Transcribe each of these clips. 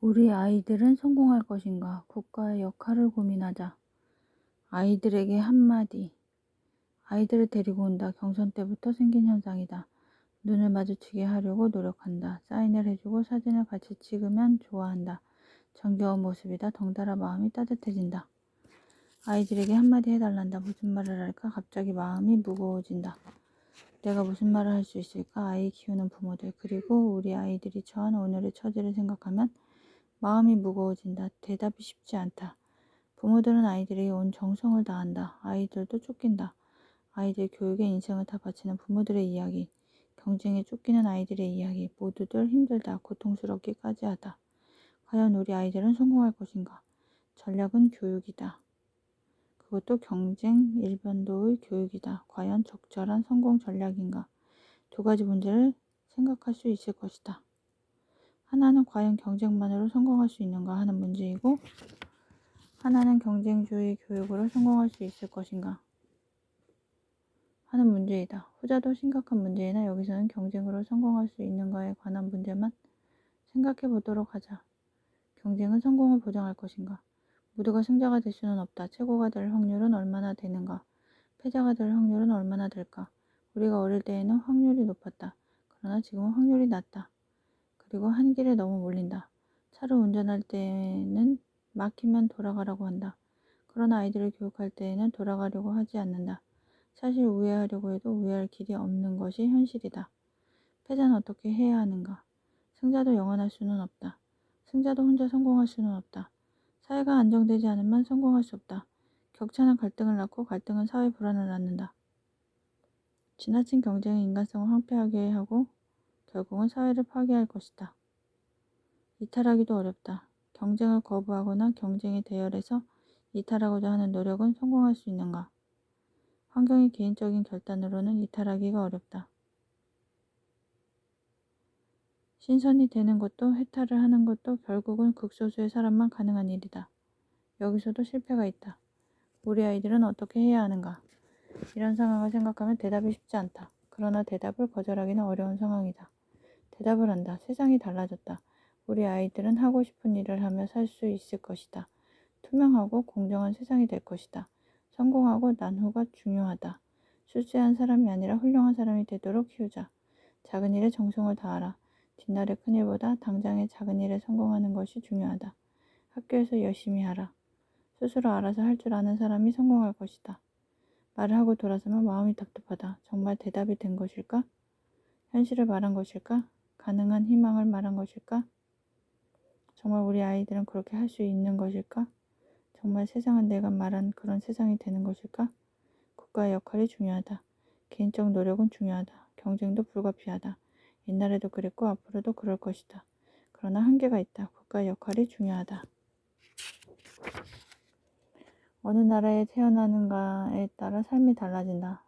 우리 아이들은 성공할 것인가? 국가의 역할을 고민하자. 아이들에게 한마디. 아이들을 데리고 온다. 경선 때부터 생긴 현상이다. 눈을 마주치게 하려고 노력한다. 사인을 해주고 사진을 같이 찍으면 좋아한다. 정겨운 모습이다. 덩달아 마음이 따뜻해진다. 아이들에게 한마디 해달란다. 무슨 말을 할까? 갑자기 마음이 무거워진다. 내가 무슨 말을 할 수 있을까? 아이 키우는 부모들, 그리고 우리 아이들이 처한 오늘의 처지를 생각하면 마음이 무거워진다. 대답이 쉽지 않다. 부모들은 아이들에게 온 정성을 다한다. 아이들도 쫓긴다. 아이들 교육에 인생을 다 바치는 부모들의 이야기, 경쟁에 쫓기는 아이들의 이야기, 모두들 힘들다. 고통스럽기까지 하다. 과연 우리 아이들은 성공할 것인가? 전략은 교육이다. 그것도 경쟁 일변도의 교육이다. 과연 적절한 성공 전략인가? 두 가지 문제를 생각할 수 있을 것이다. 하나는 과연 경쟁만으로 성공할 수 있는가 하는 문제이고, 하나는 경쟁주의 교육으로 성공할 수 있을 것인가 하는 문제이다. 후자도 심각한 문제이나 여기서는 경쟁으로 성공할 수 있는가에 관한 문제만 생각해 보도록 하자. 경쟁은 성공을 보장할 것인가? 모두가 승자가 될 수는 없다. 최고가 될 확률은 얼마나 되는가? 패자가 될 확률은 얼마나 될까? 우리가 어릴 때에는 확률이 높았다. 그러나 지금은 확률이 낮다. 그리고 한 길에 너무 몰린다. 차를 운전할 때는 막히면 돌아가라고 한다. 그러나 아이들을 교육할 때에는 돌아가려고 하지 않는다. 사실 우회하려고 해도 우회할 길이 없는 것이 현실이다. 패자는 어떻게 해야 하는가? 승자도 영원할 수는 없다. 승자도 혼자 성공할 수는 없다. 사회가 안정되지 않으면 성공할 수 없다. 격차는 갈등을 낳고 갈등은 사회 불안을 낳는다. 지나친 경쟁은 인간성을 황폐하게 하고 결국은 사회를 파괴할 것이다. 이탈하기도 어렵다. 경쟁을 거부하거나 경쟁에 대열해서 이탈하고자 하는 노력은 성공할 수 있는가? 환경이 개인적인 결단으로는 이탈하기가 어렵다. 신선이 되는 것도 해탈을 하는 것도 결국은 극소수의 사람만 가능한 일이다. 여기서도 실패가 있다. 우리 아이들은 어떻게 해야 하는가? 이런 상황을 생각하면 대답이 쉽지 않다. 그러나 대답을 거절하기는 어려운 상황이다. 대답을 한다. 세상이 달라졌다. 우리 아이들은 하고 싶은 일을 하며 살 수 있을 것이다. 투명하고 공정한 세상이 될 것이다. 성공하고 난 후가 중요하다. 출세한 사람이 아니라 훌륭한 사람이 되도록 키우자. 작은 일에 정성을 다하라. 뒷날의 큰 일보다 당장의 작은 일에 성공하는 것이 중요하다. 학교에서 열심히 하라. 스스로 알아서 할 줄 아는 사람이 성공할 것이다. 말을 하고 돌아서면 마음이 답답하다. 정말 대답이 된 것일까? 현실을 말한 것일까? 가능한 희망을 말한 것일까? 정말 우리 아이들은 그렇게 할 수 있는 것일까? 정말 세상은 내가 말한 그런 세상이 되는 것일까? 국가의 역할이 중요하다. 개인적 노력은 중요하다. 경쟁도 불가피하다. 옛날에도 그랬고 앞으로도 그럴 것이다. 그러나 한계가 있다. 국가의 역할이 중요하다. 어느 나라에 태어나는가에 따라 삶이 달라진다.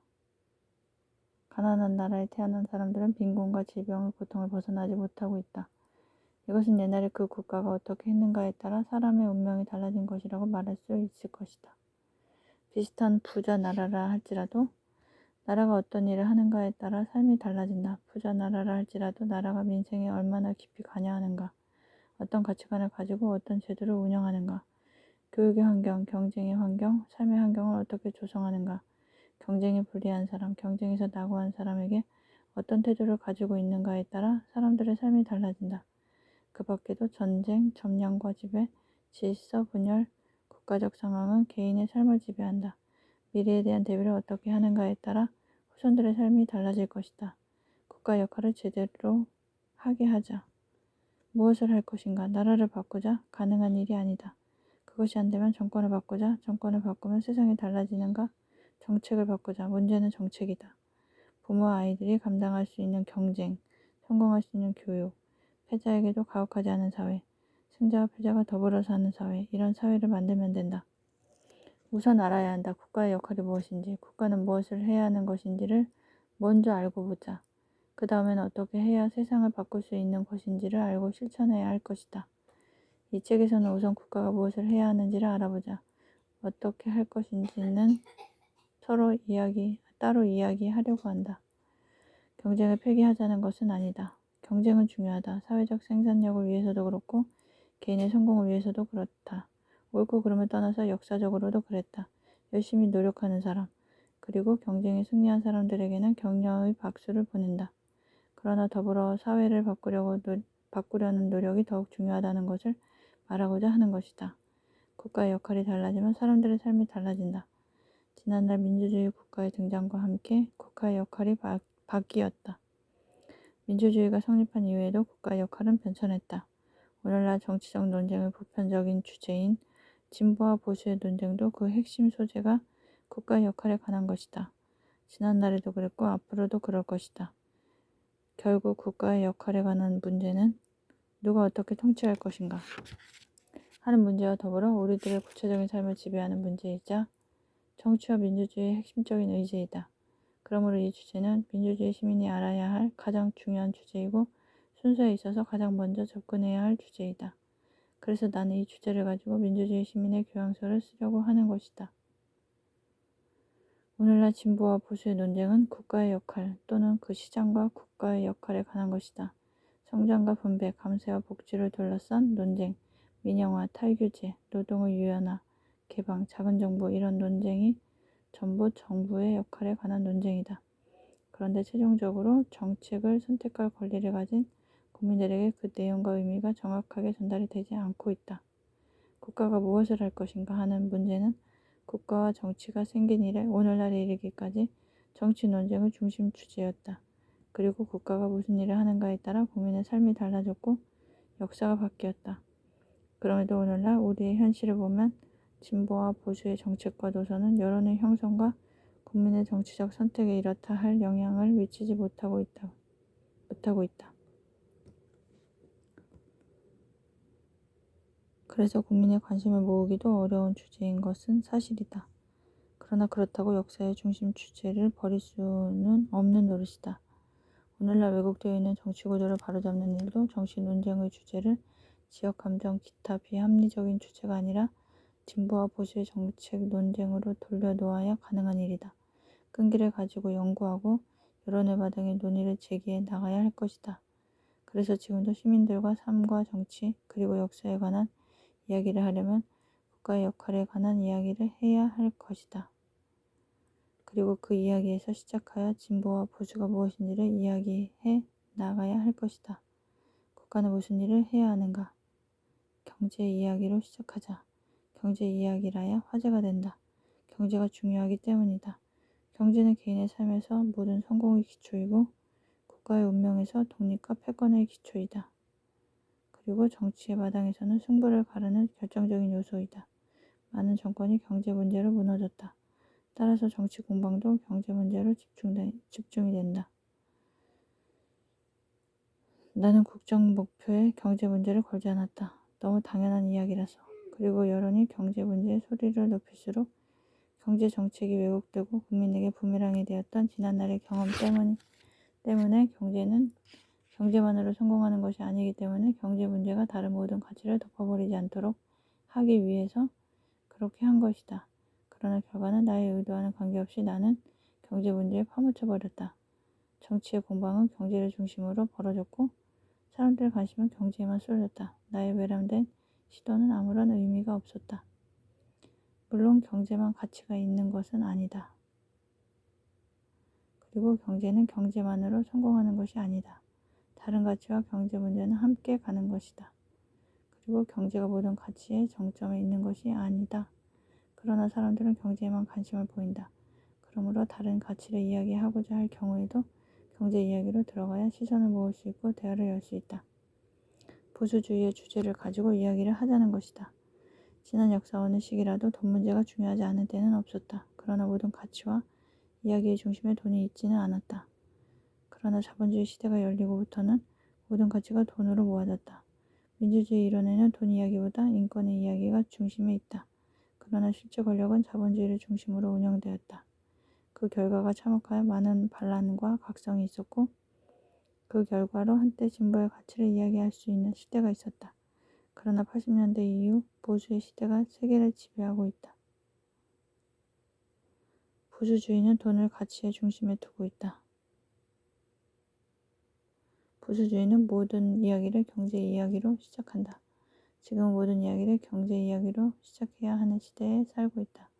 가난한 나라에 태어난 사람들은 빈곤과 질병의 고통을 벗어나지 못하고 있다. 이것은 옛날에 그 국가가 어떻게 했는가에 따라 사람의 운명이 달라진 것이라고 말할 수 있을 것이다. 비슷한 부자 나라라 할지라도 나라가 어떤 일을 하는가에 따라 삶이 달라진다. 부자 나라라 할지라도 나라가 민생에 얼마나 깊이 관여하는가, 어떤 가치관을 가지고 어떤 제도를 운영하는가, 교육의 환경, 경쟁의 환경, 삶의 환경을 어떻게 조성하는가, 경쟁에 불리한 사람, 경쟁에서 낙오한 사람에게 어떤 태도를 가지고 있는가에 따라 사람들의 삶이 달라진다. 그 밖에도 전쟁, 점령과 지배, 질서, 분열, 국가적 상황은 개인의 삶을 지배한다. 미래에 대한 대비를 어떻게 하는가에 따라 후손들의 삶이 달라질 것이다. 국가 역할을 제대로 하게 하자. 무엇을 할 것인가? 나라를 바꾸자? 가능한 일이 아니다. 그것이 안 되면 정권을 바꾸자. 정권을 바꾸면 세상이 달라지는가? 정책을 바꾸자. 문제는 정책이다. 부모와 아이들이 감당할 수 있는 경쟁, 성공할 수 있는 교육, 패자에게도 가혹하지 않은 사회, 승자와 패자가 더불어 사는 사회, 이런 사회를 만들면 된다. 우선 알아야 한다. 국가의 역할이 무엇인지, 국가는 무엇을 해야 하는 것인지를 먼저 알고 보자. 그 다음엔 어떻게 해야 세상을 바꿀 수 있는 것인지를 알고 실천해야 할 것이다. 이 책에서는 우선 국가가 무엇을 해야 하는지를 알아보자. 어떻게 할 것인지는 따로 이야기하려고 한다. 경쟁을 폐기하자는 것은 아니다. 경쟁은 중요하다. 사회적 생산력을 위해서도 그렇고 개인의 성공을 위해서도 그렇다. 옳고 그름을 떠나서 역사적으로도 그랬다. 열심히 노력하는 사람, 그리고 경쟁에 승리한 사람들에게는 격려의 박수를 보낸다. 그러나 더불어 사회를 바꾸려는 노력이 더욱 중요하다는 것을 말하고자 하는 것이다. 국가의 역할이 달라지면 사람들의 삶이 달라진다. 지난날 민주주의 국가의 등장과 함께 국가의 역할이 바뀌었다. 민주주의가 성립한 이후에도 국가의 역할은 변천했다. 오늘날 정치적 논쟁의 보편적인 주제인 진보와 보수의 논쟁도 그 핵심 소재가 국가의 역할에 관한 것이다. 지난날에도 그랬고 앞으로도 그럴 것이다. 결국 국가의 역할에 관한 문제는 누가 어떻게 통치할 것인가 하는 문제와 더불어 우리들의 구체적인 삶을 지배하는 문제이자 정치와 민주주의의 핵심적인 의제이다. 그러므로 이 주제는 민주주의 시민이 알아야 할 가장 중요한 주제이고 순서에 있어서 가장 먼저 접근해야 할 주제이다. 그래서 나는 이 주제를 가지고 민주주의 시민의 교양서를 쓰려고 하는 것이다. 오늘날 진보와 보수의 논쟁은 국가의 역할 또는 그 시장과 국가의 역할에 관한 것이다. 성장과 분배, 감세와 복지를 둘러싼 논쟁, 민영화, 탈규제, 노동의 유연화, 개방, 작은 정부 이런 논쟁이 전부 정부의 역할에 관한 논쟁이다. 그런데 최종적으로 정책을 선택할 권리를 가진 국민들에게 그 내용과 의미가 정확하게 전달이 되지 않고 있다. 국가가 무엇을 할 것인가 하는 문제는 국가와 정치가 생긴 이래 오늘날에 이르기까지 정치 논쟁의 중심 주제였다. 그리고 국가가 무슨 일을 하는가에 따라 국민의 삶이 달라졌고 역사가 바뀌었다. 그럼에도 오늘날 우리의 현실을 보면 진보와 보수의 정책과 노선은 여론의 형성과 국민의 정치적 선택에 이렇다 할 영향을 미치지 못하고 있다. 그래서 국민의 관심을 모으기도 어려운 주제인 것은 사실이다. 그러나 그렇다고 역사의 중심 주제를 버릴 수는 없는 노릇이다. 오늘날 왜곡되어 있는 정치구조를 바로잡는 일도 정치 논쟁의 주제를 지역감정, 기타 비합리적인 주제가 아니라 진보와 보수의 정책 논쟁으로 돌려놓아야 가능한 일이다. 끈기를 가지고 연구하고 여론의 바탕에 논의를 제기해 나가야 할 것이다. 그래서 지금도 시민들과 삶과 정치 그리고 역사에 관한 이야기를 하려면 국가의 역할에 관한 이야기를 해야 할 것이다. 그리고 그 이야기에서 시작하여 진보와 보수가 무엇인지를 이야기해 나가야 할 것이다. 국가는 무슨 일을 해야 하는가? 경제 이야기로 시작하자. 경제 이야기라야 화제가 된다. 경제가 중요하기 때문이다. 경제는 개인의 삶에서 모든 성공의 기초이고 국가의 운명에서 독립과 패권의 기초이다. 그리고 정치의 마당에서는 승부를 가르는 결정적인 요소이다. 많은 정권이 경제 문제로 무너졌다. 따라서 정치 공방도 경제 문제로 집중이 된다. 나는 국정 목표에 경제 문제를 걸지 않았다. 너무 당연한 이야기라서. 그리고 여론이 경제 문제의 소리를 높일수록 경제 정책이 왜곡되고 국민에게 부메랑이 되었던 지난날의 경험 때문에 경제만으로 성공하는 것이 아니기 때문에 경제 문제가 다른 모든 가치를 덮어버리지 않도록 하기 위해서 그렇게 한 것이다. 그러나 결과는 나의 의도와는 관계없이 나는 경제 문제에 파묻혀버렸다. 정치의 공방은 경제를 중심으로 벌어졌고 사람들의 관심은 경제에만 쏠렸다. 나의 외람된 시도는 아무런 의미가 없었다. 물론 경제만 가치가 있는 것은 아니다. 그리고 경제는 경제만으로 성공하는 것이 아니다. 다른 가치와 경제 문제는 함께 가는 것이다. 그리고 경제가 모든 가치의 정점에 있는 것이 아니다. 그러나 사람들은 경제에만 관심을 보인다. 그러므로 다른 가치를 이야기하고자 할 경우에도 경제 이야기로 들어가야 시선을 모을 수 있고 대화를 열 수 있다. 보수주의의 주제를 가지고 이야기를 하자는 것이다. 지난 역사 어느 시기라도 돈 문제가 중요하지 않은 때는 없었다. 그러나 모든 가치와 이야기의 중심에 돈이 있지는 않았다. 그러나 자본주의 시대가 열리고부터는 모든 가치가 돈으로 모아졌다. 민주주의 이론에는 돈 이야기보다 인권의 이야기가 중심에 있다. 그러나 실제 권력은 자본주의를 중심으로 운영되었다. 그 결과가 참혹하여 많은 반란과 각성이 있었고 그 결과로 한때 진보의 가치를 이야기할 수 있는 시대가 있었다. 그러나 80년대 이후 보수의 시대가 세계를 지배하고 있다. 보수주의는 돈을 가치의 중심에 두고 있다. 보수주의는 모든 이야기를 경제 이야기로 시작한다. 지금 모든 이야기를 경제 이야기로 시작해야 하는 시대에 살고 있다.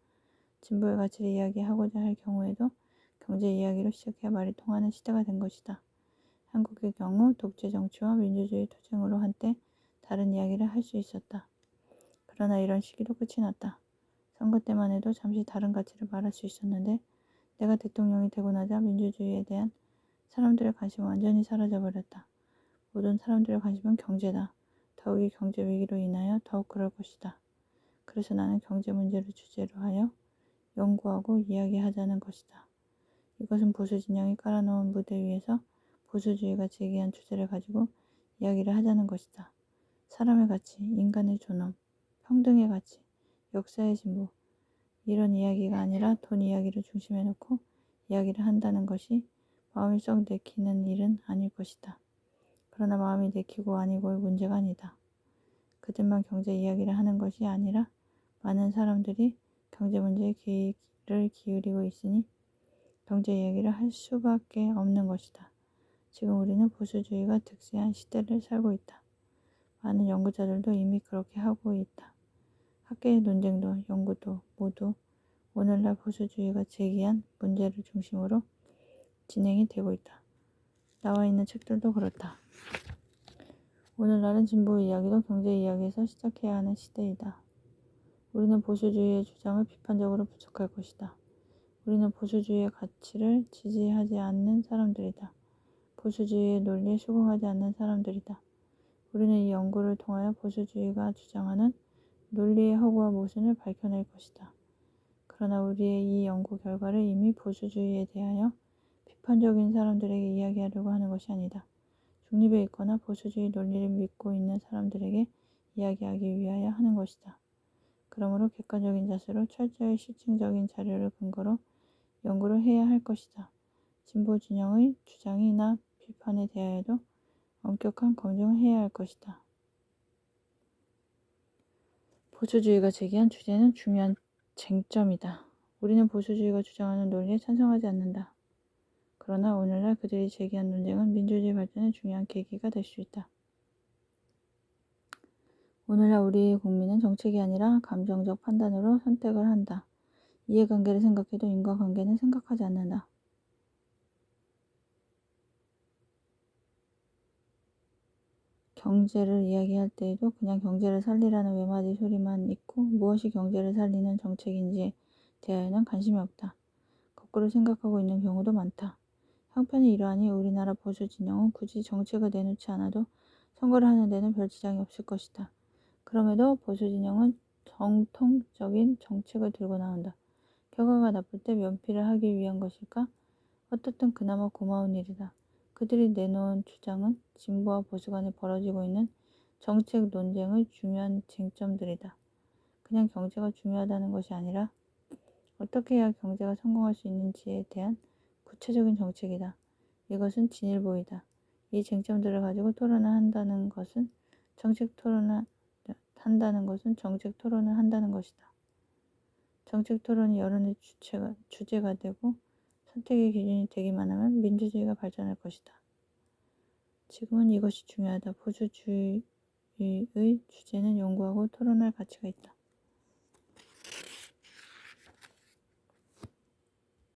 진보의 가치를 이야기하고자 할 경우에도 경제 이야기로 시작해야 말이 통하는 시대가 된 것이다. 한국의 경우 독재 정치와 민주주의 투쟁으로 한때 다른 이야기를 할 수 있었다. 그러나 이런 시기도 끝이 났다. 선거 때만 해도 잠시 다른 가치를 말할 수 있었는데 내가 대통령이 되고 나자 민주주의에 대한 사람들의 관심은 완전히 사라져버렸다. 모든 사람들의 관심은 경제다. 더욱이 경제 위기로 인하여 더욱 그럴 것이다. 그래서 나는 경제 문제를 주제로 하여 연구하고 이야기하자는 것이다. 이것은 보수 진영이 깔아놓은 무대 위에서 보수주의가 제기한 주제를 가지고 이야기를 하자는 것이다. 사람의 가치, 인간의 존엄, 평등의 가치, 역사의 진보, 이런 이야기가 아니라 돈 이야기를 중심에 놓고 이야기를 한다는 것이 마음이 썩 내키는 일은 아닐 것이다. 그러나 마음이 내키고 아니고의 문제가 아니다. 그들만 경제 이야기를 하는 것이 아니라 많은 사람들이 경제 문제에 귀를 기울이고 있으니 경제 이야기를 할 수밖에 없는 것이다. 지금 우리는 보수주의가 득세한 시대를 살고 있다. 많은 연구자들도 이미 그렇게 하고 있다. 학계의 논쟁도 연구도 모두 오늘날 보수주의가 제기한 문제를 중심으로 진행이 되고 있다. 나와 있는 책들도 그렇다. 오늘날은 진보 이야기도 경제 이야기에서 시작해야 하는 시대이다. 우리는 보수주의의 주장을 비판적으로 분석할 것이다. 우리는 보수주의의 가치를 지지하지 않는 사람들이다. 보수주의의 논리에 수긍하지 않는 사람들이다. 우리는 이 연구를 통하여 보수주의가 주장하는 논리의 허구와 모순을 밝혀낼 것이다. 그러나 우리의 이 연구 결과를 이미 보수주의에 대하여 비판적인 사람들에게 이야기하려고 하는 것이 아니다. 중립에 있거나 보수주의 논리를 믿고 있는 사람들에게 이야기하기 위하여 하는 것이다. 그러므로 객관적인 자세로 철저히 실증적인 자료를 근거로 연구를 해야 할 것이다. 진보 진영의 주장이나 비판에 대하여도 엄격한 검증을 해야 할 것이다. 보수주의가 제기한 주제는 중요한 쟁점이다. 우리는 보수주의가 주장하는 논리에 찬성하지 않는다. 그러나 오늘날 그들이 제기한 논쟁은 민주주의 발전의 중요한 계기가 될 수 있다. 오늘날 우리 국민은 정책이 아니라 감정적 판단으로 선택을 한다. 이해관계를 생각해도 인과관계는 생각하지 않는다. 경제를 이야기할 때에도 그냥 경제를 살리라는 외마디 소리만 있고 무엇이 경제를 살리는 정책인지에 대하여는 관심이 없다. 거꾸로 생각하고 있는 경우도 많다. 형편이 이러하니 우리나라 보수 진영은 굳이 정책을 내놓지 않아도 선거를 하는 데는 별 지장이 없을 것이다. 그럼에도 보수 진영은 정통적인 정책을 들고 나온다. 결과가 나쁠 때 면피를 하기 위한 것일까? 어떻든 그나마 고마운 일이다. 그들이 내놓은 주장은 진보와 보수 간에 벌어지고 있는 정책 논쟁의 중요한 쟁점들이다. 그냥 경제가 중요하다는 것이 아니라 어떻게 해야 경제가 성공할 수 있는지에 대한 구체적인 정책이다. 이것은 진일보이다. 이 쟁점들을 가지고 토론을 한다는 것은 정책 토론을 한다는 것이다. 정책 토론이 여론의 주제가 되고 선택의 기준이 되기만 하면 민주주의가 발전할 것이다. 지금은 이것이 중요하다. 보수주의의 주제는 연구하고 토론할 가치가 있다.